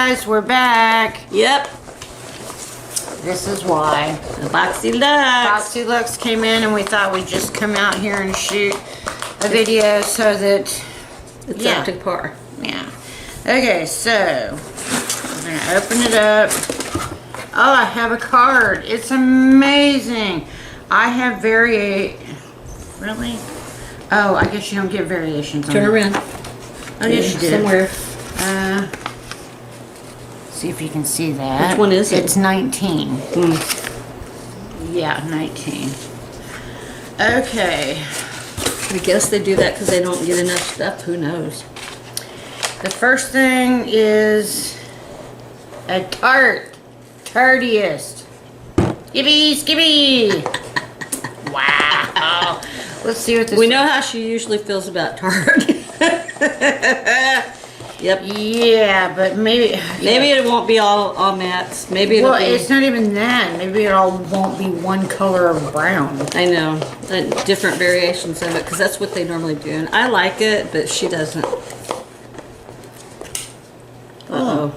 guys, we're back. Yep. This is why. The Boxy Luxe. Boxy Luxe came in and we thought we'd just come out here and shoot a video so that It's up to par. Yeah. Okay, so we're gonna open it up. Oh, I have a card. It's amazing. I have really? Oh, I guess you don't get variations on Turn it. around. Oh, yes, you do. Somewhere. See if you can see that. Which one is it? It's 19. Yeah, 19. Okay. I guess they do that because they don't get enough stuff. Who knows? The first thing is a tart. Tartiest. Skibby, skibby. Wow. Let's see what this We know how she usually feels about tart. Yep. Yeah, but maybe it won't be all mattes. Maybe it'll well, be. it's not even that. Maybe it all won't be one color of brown. I know. Different variations of it because that's what they normally do. And I like it, but she doesn't. Uh-oh.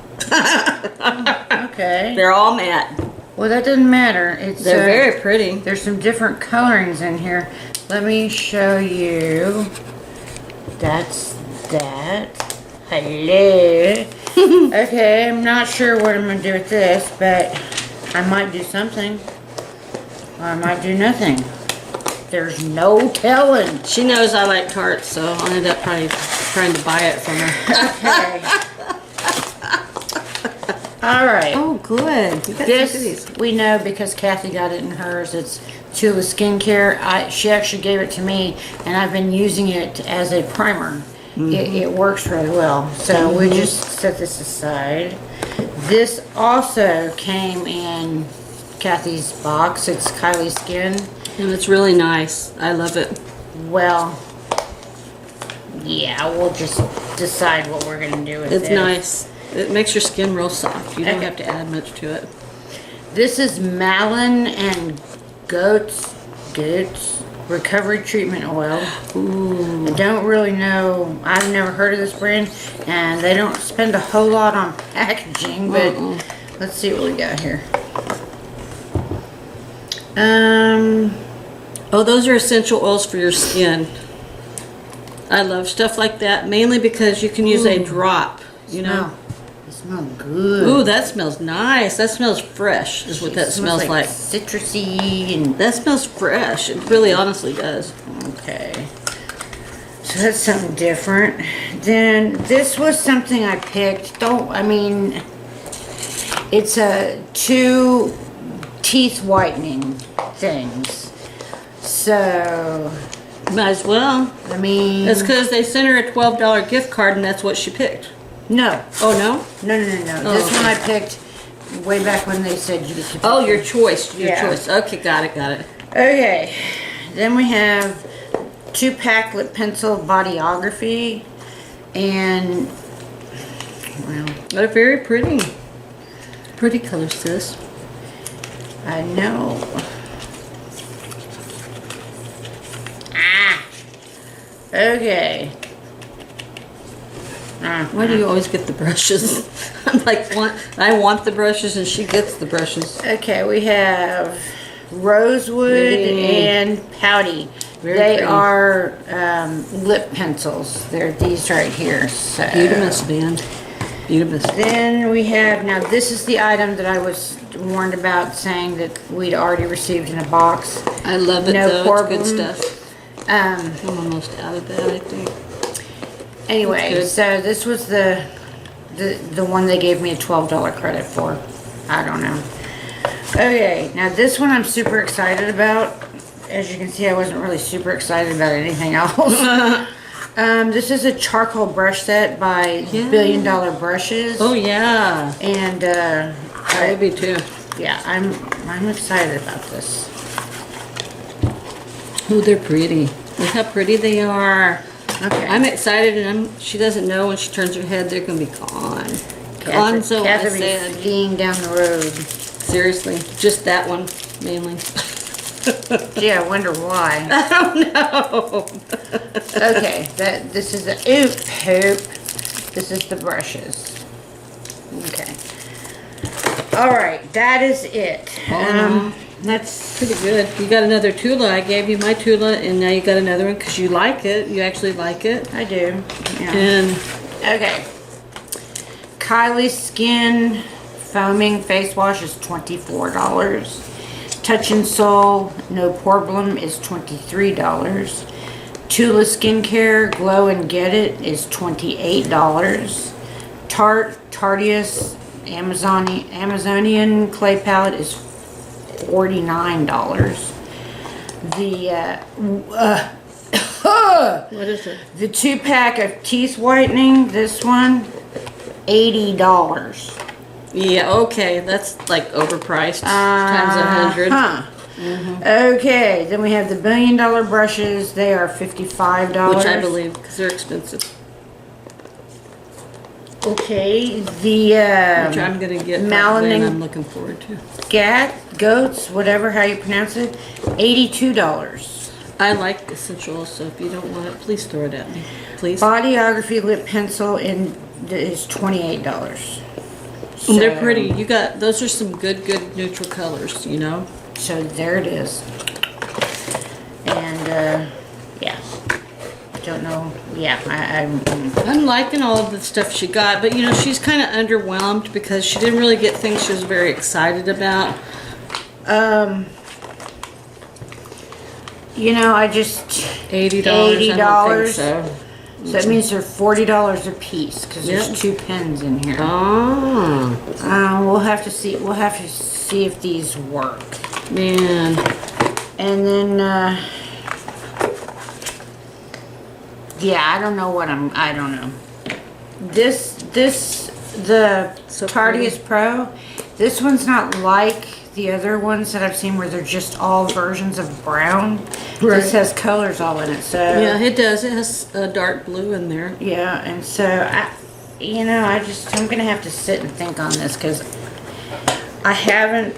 Okay. They're all matte. Well, that doesn't matter. It's They're very pretty. There's some different colorings in here. Let me show you. That's that. Hello. Okay, I'm not sure what I'm gonna do with this, but I might do something. Or I might do nothing. There's no telling. She knows I like tarts, so I'll end up probably trying to buy it from her. Okay. All right. Oh, good. You got This some goodies. we know because Kathy got it in hers. It's Tula Skincare. She actually gave it to me, and I've been using it as a primer. It works really well. So we just set this aside. This also came in Kathy's box. It's Kylie Skin. And it's really nice. I love it. Well, yeah, we'll just decide what we're gonna do with it. It's nice. It makes your skin real soft. You don't have to add much to it. This is Malin and Goats Recovery Treatment Oil. Ooh. I don't really know. I've never heard of this brand, and they don't spend a whole lot on packaging. But let's see what we got here. Oh, those are essential oils for your skin. I love stuff like that, mainly because you can use a drop. You know. It smells good. Ooh, that smells nice. That smells fresh. Is what that smells like. Citrusy and That smells fresh. It really, honestly does. okay. So that's something different. Then this was something I picked. It's a 2 teeth whitening things. So, Might as well. I mean, That's because they sent her a $12 gift card, and that's what she picked. no. Oh no. No. This one I picked way back when they said you could. Oh, your choice. Your Yeah. choice. Okay, got it. Okay. Then we have 2-pack lip pencil bodyography, and well, They're very pretty. Pretty colors, sis. I know. Okay. Why do you always get the brushes? I'm like, I want the brushes, and she gets the brushes. Okay, we have Rosewood and Pouty. Very They pretty. are lip pencils. They're these right here. So. Beautimous, man. Beautimous. Then we have, now this is the item that I was warned about, saying that we'd already received in a box. I love it, No though. problem. It's good stuff. I'm almost out of that, I think. Anyway, Good. so this was the one they gave me a $12 credit for. I don't know. Okay, now this one I'm super excited about. As you can see, I wasn't really super excited about anything else. This is a charcoal brush set by Billion Dollar Brushes. Oh, yeah. And I would be, too. yeah, I'm excited about this. Oh, they're pretty. Look how pretty they are. Okay. I'm excited, and she doesn't know when she turns her head, they're going to be gone. Gone, so I Catherine said. fleeing down the road. Seriously. Just that one, mainly. Gee, I wonder why. I don't know. Okay, this is the hoop. This is the brushes. Okay. All right, that is it. That's Pretty good. You got another Tula. I gave you my Tula, and now you got another one because you like it. You actually like it. I do. Yeah. And Okay. Kylie Skin Foaming Face Wash is $24. Touch and Soul No Problem is $23. Tula Skincare Glow and Get It is $28. Tarteus Amazonian Clay Palette is $49. what is it? The 2-pack of teeth whitening, this one, $80. Yeah, okay. That's like overpriced times 100. Huh. Okay, then we have the $1 billion brushes. They are $55. Which I believe, because they're expensive. Okay, the Which I'm going to get probably, and Melanin I'm looking forward to. Goats, whatever how you pronounce it, $82. I like essential oils, so if you don't want it, please throw it at me. Please. Bodyography lip pencil is $28. So, They're pretty. You got, those are some good neutral colors, you know? So there it is. And yeah, don't know. Yeah, I'm liking all of the stuff she got, but you know, she's kind of underwhelmed because she didn't really get things she was very excited about. You know, I just $80. $80. I don't think so. So that means they're $40 a piece because Yep. there's 2 pens in here. Oh, We'll have to see. We'll have to see if these work. man. And then, yeah, I don't know what I don't know. The So Tarteus Pro, this one's not like the other ones that I've seen where they're just all versions of brown. Right. This has colors all in it, so. Yeah, it does. It has a dark blue in there. Yeah, and so, I'm gonna have to sit and think on this because I haven't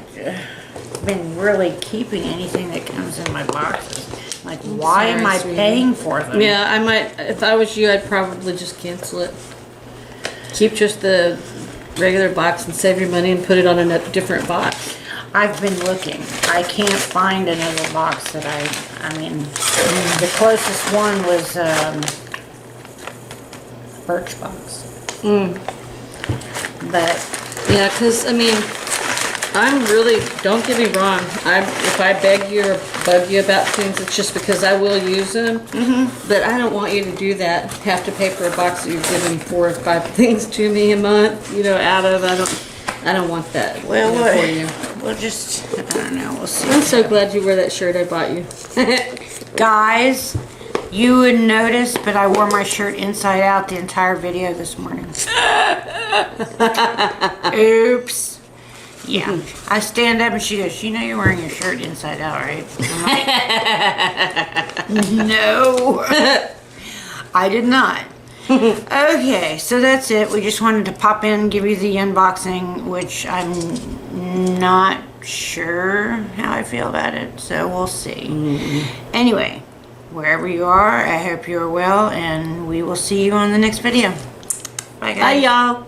been really keeping anything that comes in my boxes. Like, why am I sweetie. paying for them? Yeah, I might, if I was you, I'd probably just cancel it. Keep just the regular box and save your money and put it on a different box. I've been looking. I can't find another box that I mean, the closest one was Birchbox. But Yeah, because, I mean, I'm really, don't get me wrong, if I beg you or bug you about things, it's just because I will use them. But I don't want you to do that, have to pay for a box that you're giving 4 or 5 things to me a month, you know, out of, I don't want that for you. we'll just, I don't know, we'll see. I'm so glad you wear that shirt I bought you. Guys, you wouldn't notice, but I wore my shirt inside out the entire video this morning. Oops. Yeah. I stand up and she goes, you know you're wearing your shirt inside out, right? I'm like, no. I did not. Okay, so that's it. We just wanted to pop in and give you the unboxing, which I'm not sure how I feel about it, so we'll see. Anyway, wherever you are, I hope you're well, and we will see you on the next video. Bye, guys. Bye, y'all.